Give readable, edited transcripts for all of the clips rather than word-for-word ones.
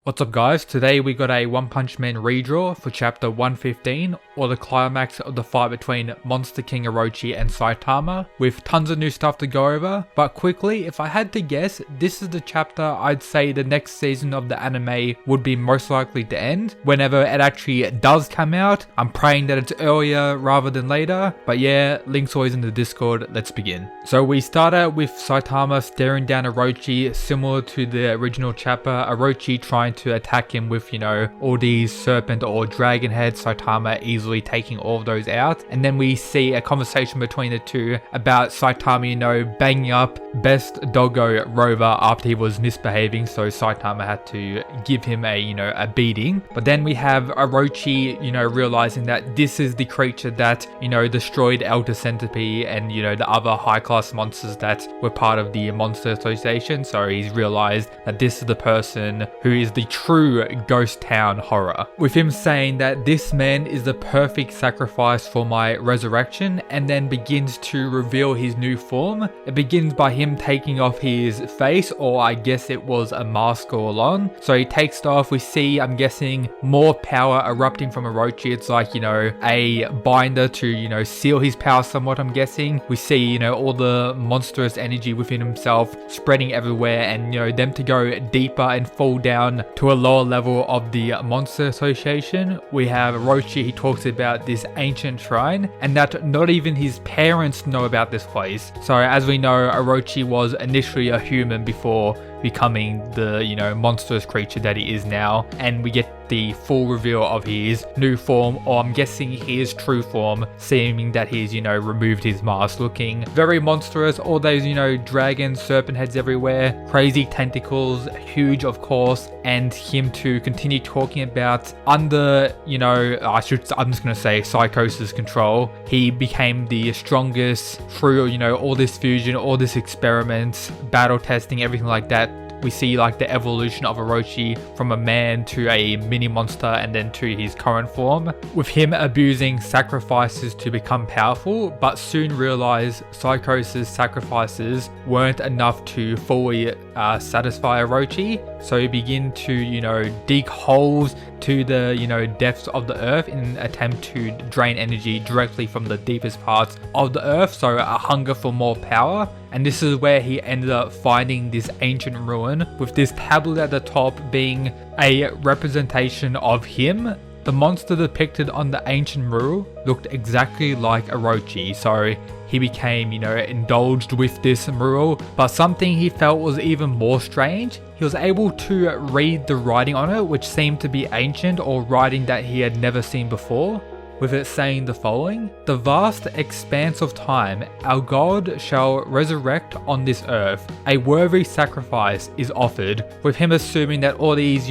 What's up guys, today we got a One Punch Man redraw for chapter 115, or the climax of the fight between Monster King Orochi and Saitama, with tons of new stuff to go over. But quickly, if I had to guess, this is the chapter I'd say the next season of the anime would be most likely to end, whenever it actually does come out. I'm praying that it's earlier rather than later, but yeah, link's always in the Discord, let's begin. So we start out with Saitama staring down Orochi, similar to the original chapter, Orochi trying to attack him with, all these serpent or dragon heads, Saitama easily taking all of those out. And then we see a conversation between the two about Saitama, banging up Best Doggo Rover after he was misbehaving, so Saitama had to give him a beating. But then we have Orochi, realizing that this is the creature that, destroyed Elder Centipede and, the other high-class monsters that were part of the Monster Association. So he's realized that this is the person who is the true ghost town horror, with him saying that this man is the perfect sacrifice for my resurrection, and then begins to reveal his new form. It begins by him taking off his face, or I guess it was a mask all along. So he takes it off. We see, I'm guessing, more power erupting from Orochi. It's like, a binder to, seal his power somewhat, I'm guessing. We see, all the monstrous energy within himself spreading everywhere, and, them to go deeper and fall down to a lower level of the Monster Association. We have Orochi, he talks about this ancient shrine, and that not even his parents know about this place. So as we know, Orochi was initially a human before becoming the monstrous creature that he is now, and we get the full reveal of his new form, or I'm guessing his true form, seeming that he's removed his mask, looking very monstrous. All those dragons, serpent heads everywhere, crazy tentacles, huge of course, and him to continue talking about under I'm just gonna say Psychosis control, he became the strongest through all this fusion, all this experiments, battle testing, everything like that. We see the evolution of Orochi from a man to a mini monster, and then to his current form, with him abusing sacrifices to become powerful, but soon realize Psychosis sacrifices weren't enough to fully satisfy Orochi. So he begin to dig holes to the depths of the earth in an attempt to drain energy directly from the deepest parts of the earth, so a hunger for more power. And this is where he ended up finding this ancient ruin, with this tablet at the top being a representation of him. The monster depicted on the ancient mural looked exactly like Orochi, so he became, indulged with this mural. But something he felt was even more strange. He was able to read the writing on it, which seemed to be ancient, or writing that he had never seen before, with it saying the following: "The vast expanse of time, our God shall resurrect on this earth. A worthy sacrifice is offered," with him assuming that all these,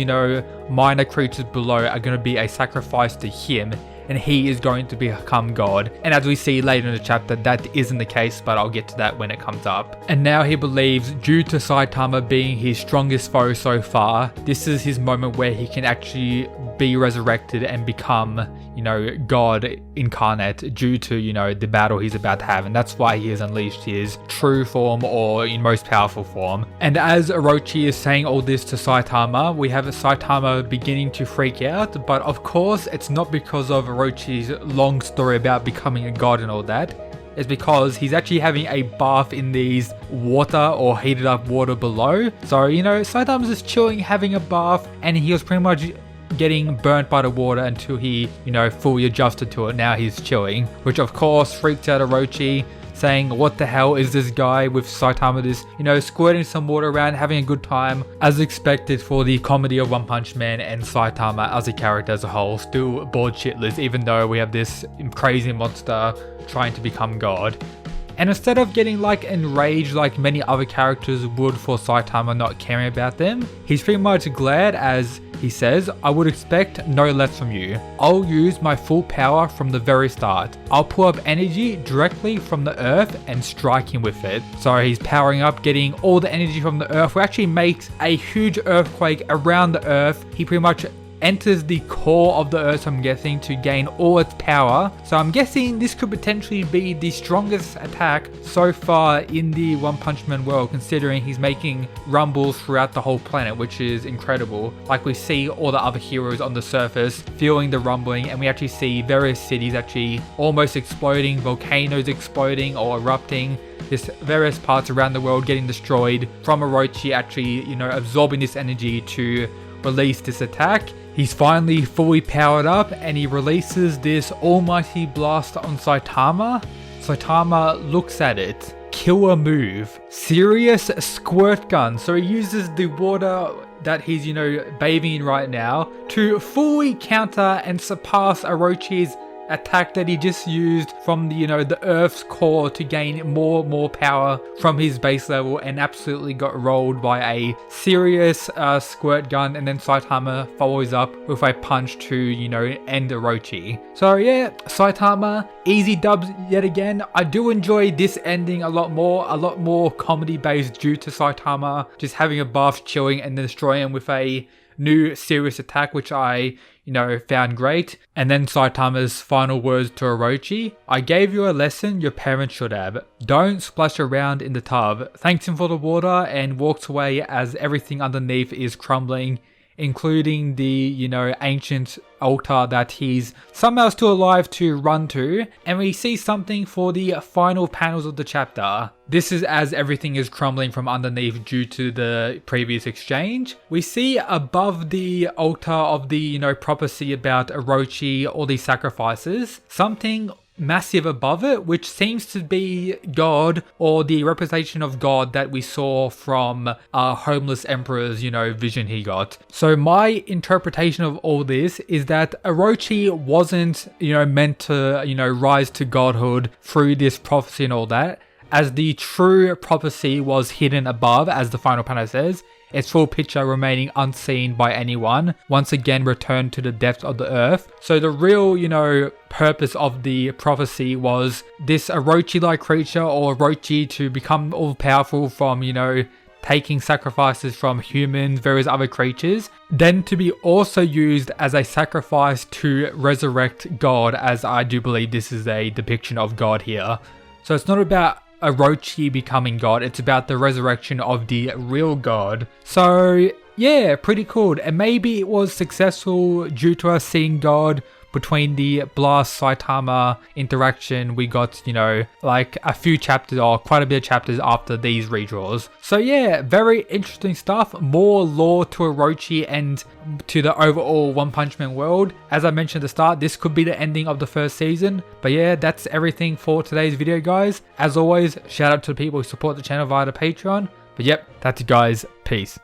minor creatures below are going to be a sacrifice to him, and he is going to become God. And as we see later in the chapter, that isn't the case, but I'll get to that when it comes up. And now he believes, due to Saitama being his strongest foe so far, this is his moment where he can actually be resurrected and become, God incarnate, due to, the battle he's about to have. And that's why he has unleashed his true form, or in most powerful form. And as Orochi is saying all this to Saitama, we have Saitama beginning to freak out. But of course, it's not because of Orochi's long story about becoming a god and all that. It's because he's actually having a bath in these water, or heated up water below. So, Saitama's just chilling, having a bath, and he was pretty much getting burnt by the water until he, fully adjusted to it. Now he's chilling, which of course freaks out Orochi, saying, "What the hell is this guy?" with Saitama just, squirting some water around, having a good time, as expected for the comedy of One Punch Man, and Saitama as a character as a whole, still bored shitless, even though we have this crazy monster trying to become God. And instead of getting enraged like many other characters would for Saitama not caring about them, he's pretty much glad, as he says, "I would expect no less from you. I'll use my full power from the very start. I'll pull up energy directly from the earth and strike him with it." So he's powering up, getting all the energy from the earth, which actually makes a huge earthquake around the earth. He pretty much enters the core of the earth, I'm guessing, to gain all its power. So I'm guessing this could potentially be the strongest attack so far in the One Punch Man world, considering he's making rumbles throughout the whole planet, which is incredible. Like, we see all the other heroes on the surface feeling the rumbling, and we actually see various cities actually almost exploding, volcanoes exploding or erupting, just various parts around the world getting destroyed from Orochi actually, absorbing this energy to release this attack. He's finally fully powered up and he releases this almighty blast on Saitama. Saitama looks at it. Killer move. Serious squirt gun. So he uses the water that he's, bathing in right now to fully counter and surpass Orochi's attack that he just used from the, the Earth's core to gain more power from his base level, and absolutely got rolled by a serious squirt gun. And then Saitama follows up with a punch to, end Orochi. So yeah, Saitama, easy dubs yet again. I do enjoy this ending a lot more comedy based due to Saitama just having a bath, chilling, and then destroying him with a new serious attack, which I found great. And then Saitama's final words to Orochi: I gave you a lesson your parents should have. Don't splash around in the tub. Thanks him for the water and walks away as everything underneath is crumbling, including the, ancient altar that he's somehow still alive to run to. And we see something for the final panels of the chapter. This is as everything is crumbling from underneath due to the previous exchange. We see above the altar of the, prophecy about Orochi, all these sacrifices, something massive above it, which seems to be God, or the representation of God that we saw from Homeless Emperor's, vision he got. So my interpretation of all this is that Orochi wasn't, meant to, rise to godhood through this prophecy and all that, as the true prophecy was hidden above, as the final panel says. Its full picture remaining unseen by anyone, once again returned to the depths of the earth. So the real, purpose of the prophecy was this Orochi-like creature, or Orochi, to become all-powerful from, taking sacrifices from humans, various other creatures, then to be also used as a sacrifice to resurrect God, as I do believe this is a depiction of God here. So it's not about Orochi becoming God, it's about the resurrection of the real God. So yeah, pretty cool. And maybe it was successful due to us seeing God between the Blast Saitama interaction. We got, like a few chapters, or quite a bit of chapters after these redraws. So yeah, very interesting stuff. More lore to Orochi and to the overall One Punch Man world. As I mentioned at the start, this could be the ending of the first season. But yeah, that's everything for today's video, guys. As always, shout out to the people who support the channel via the Patreon. But yep, that's it, guys. Peace.